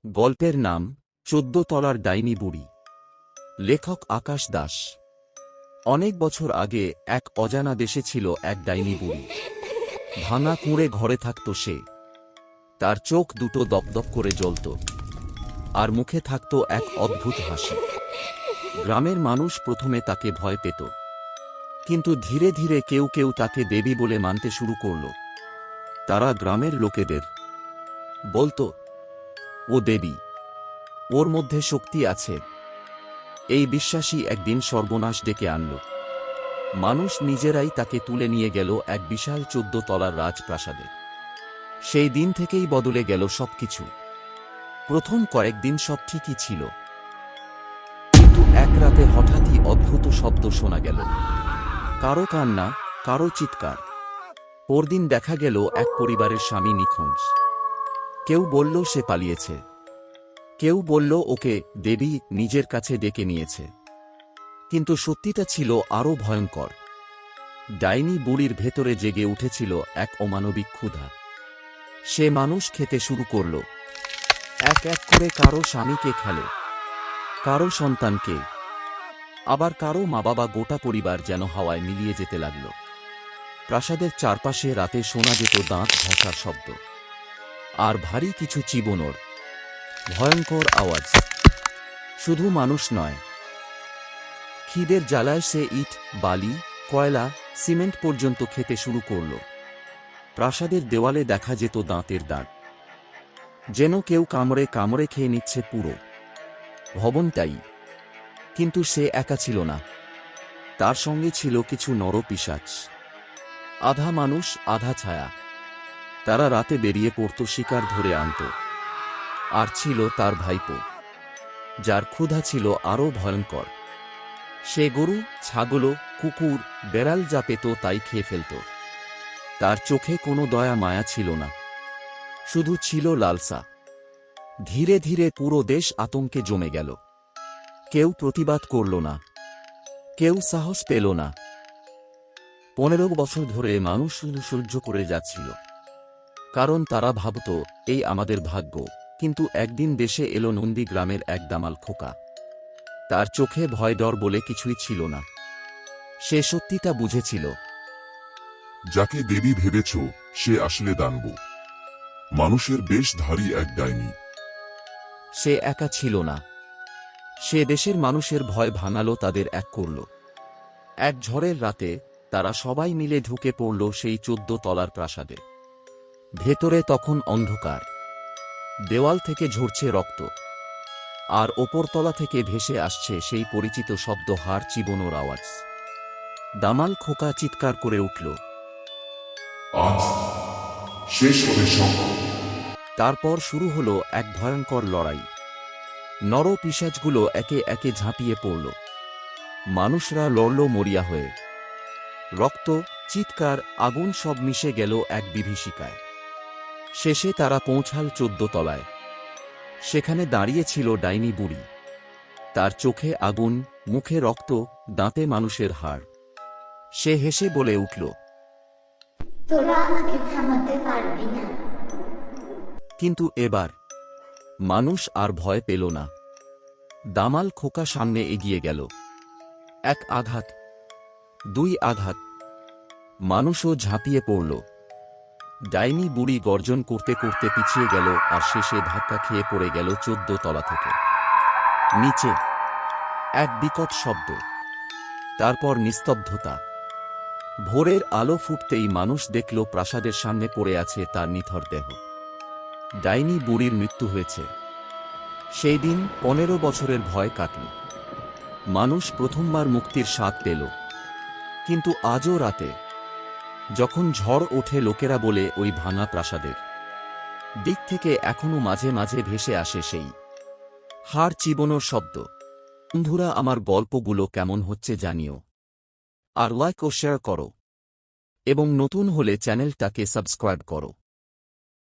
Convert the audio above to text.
গল্পের নাম ১৪ তলার ডাইনি বুড়ি। লেখক আকাশ দাস। অনেক বছর আগে এক অজানা দেশে ছিল এক ডাইনি বুড়ি। ভাঙা কুঁড়ে ঘরে থাকত সে। তার চোখ দুটো দপদপ করে জ্বলত, আর মুখে থাকত এক অদ্ভুত হাসি। গ্রামের মানুষ প্রথমে তাকে ভয় পেত, কিন্তু ধীরে ধীরে কেউ কেউ তাকে দেবী বলে মানতে শুরু করল। তারা গ্রামের লোকেদের বলত, ও দেবী, ওর মধ্যে শক্তি আছে। এই বিশ্বাসই একদিন সর্বনাশ ডেকে আনল। মানুষ নিজেরাই তাকে তুলে নিয়ে গেল এক বিশাল ১৪ তলার রাজপ্রাসাদে। সেই দিন থেকেই বদলে গেল সবকিছু। প্রথম কয়েকদিন সব ঠিকই ছিল, কিন্তু এক রাতে হঠাৎই অদ্ভুত শব্দ শোনা গেল। কারো কান্না, কারো চিৎকার। পরদিন দেখা গেল এক পরিবারের স্বামী নিখোঁজ। কেউ বলল সে পালিয়েছে, কেউ বলল ওকে দেবী নিজের কাছে ডেকে নিয়েছে। কিন্তু সত্যিটা ছিল আরও ভয়ঙ্কর। ডাইনি বুড়ির ভেতরে জেগে উঠেছিল এক অমানবিক ক্ষুধা। সে মানুষ খেতে শুরু করল। এক এক করে কারো স্বামীকে খেল, কারো সন্তানকে, আবার কারো মা বাবা, গোটা পরিবার যেন হাওয়ায় মিলিয়ে যেতে লাগল। প্রাসাদের চারপাশে রাতে শোনা যেত দাঁত ঘষার শব্দ, আর ভারী কিছু চিবোনোর ভয়ঙ্কর আওয়াজ। শুধু মানুষ নয়, খিদের জ্বালায় সে ইট, বালি, কয়লা, সিমেন্ট পর্যন্ত খেতে শুরু করল। প্রাসাদের দেওয়ালে দেখা যেত দাঁতের দাগ, যেন কেউ কামড়ে কামড়ে খেয়ে নিচ্ছে পুরো ভবনটাই। কিন্তু সে একা ছিল না, তার সঙ্গে ছিল কিছু নরপিশাচ, আধা মানুষ আধা ছায়া। তারা রাতে বেরিয়ে পড়ত, শিকার ধরে আনত। আর ছিল তার ভাইপো, যার ক্ষুধা ছিল আরও ভয়ঙ্কর। সে গরু, ছাগল, কুকুর, বেড়াল যা পেত তাই খেয়ে ফেলত। তার চোখে কোনো দয়া মায়া ছিল না, শুধু ছিল লালসা। ধীরে ধীরে পুরো দেশ আতঙ্কে জমে গেল। কেউ প্রতিবাদ করল না, কেউ সাহস পেল না। ১৫ বছর ধরে মানুষ শুধু সহ্য করে যাচ্ছিল, কারণ তারা ভাবত এই আমাদের ভাগ্য। কিন্তু একদিন দেশে এলো নন্দী গ্রামের এক দামাল খোকা। তার চোখে ভয় ডর বলে কিছুই ছিল না। সে সত্যিটা বুঝেছিল। যাকে দেবী ভেবেছ সে আসলে দানব, মানুষের বেশধারী এক ডাইনি। সে একা ছিল না। সে দেশের মানুষের ভয় ভাঙালো, তাদের এক করল। এক ঝড়ের রাতে তারা সবাই মিলে ঢুকে পড়ল সেই ১৪ তলার প্রাসাদে। ভেতরে তখন অন্ধকার, দেওয়াল থেকে ঝরছে রক্ত, আর ওপরতলা থেকে ভেসে আসছে সেই পরিচিত শব্দ, হাড় চিবোনোর আওয়াজ। দামাল খোকা চিৎকার করে উঠল, আজ শেষ হবে সব। তারপর শুরু হলো এক ভয়ঙ্কর লড়াই। নর পিশাচগুলো একে একে ঝাঁপিয়ে পড়ল। মানুষরা লড়ল মরিয়া হয়ে। রক্ত, চিৎকার, আগুন সব মিশে গেল এক বিভীষিকায়। শেষে তারা পৌঁছাল ১৪ তলায়। সেখানে দাঁড়িয়ে ছিল ডাইনি বুড়ি। তার চোখে আগুন, মুখে রক্ত, দাঁতে মানুষের হাড়। সে হেসে বলে উঠল, তোরা আমাকে থামাতে পারবি না। কিন্তু এবার মানুষ আর ভয় পেল না। দামাল খোকা সামনে এগিয়ে গেল। এক আঘাত, দুই আঘাত, মানুষও ঝাঁপিয়ে পড়ল। ডাইনি বুড়ি গর্জন করতে করতে পিছিয়ে গেল, আর শেষে ধাক্কা খেয়ে পড়ে গেল ১৪ তলা থেকে নিচে। এক বিকট শব্দ, তারপর নিস্তব্ধতা। ভোরের আলো ফুটতেই মানুষ দেখল প্রাসাদের সামনে পড়ে আছে তার নিথর দেহ। ডাইনি বুড়ির মৃত্যু হয়েছে। সেই দিন ১৫ বছরের ভয় কাটল। মানুষ প্রথমবার মুক্তির স্বাদ পেল। কিন্তু আজও রাতে যখন ঝড় ওঠে, লোকেরা বলে ওই ভাঙা প্রাসাদের দিক থেকে এখনো মাঝে মাঝে ভেসে আসে সেই হাড় চিবোনোর শব্দ। বন্ধুরা, আমার গল্পগুলো কেমন হচ্ছে জানিও, আর লাইক ও শেয়ার করো, এবং নতুন হলে চ্যানেলটাকে সাবস্ক্রাইব করো।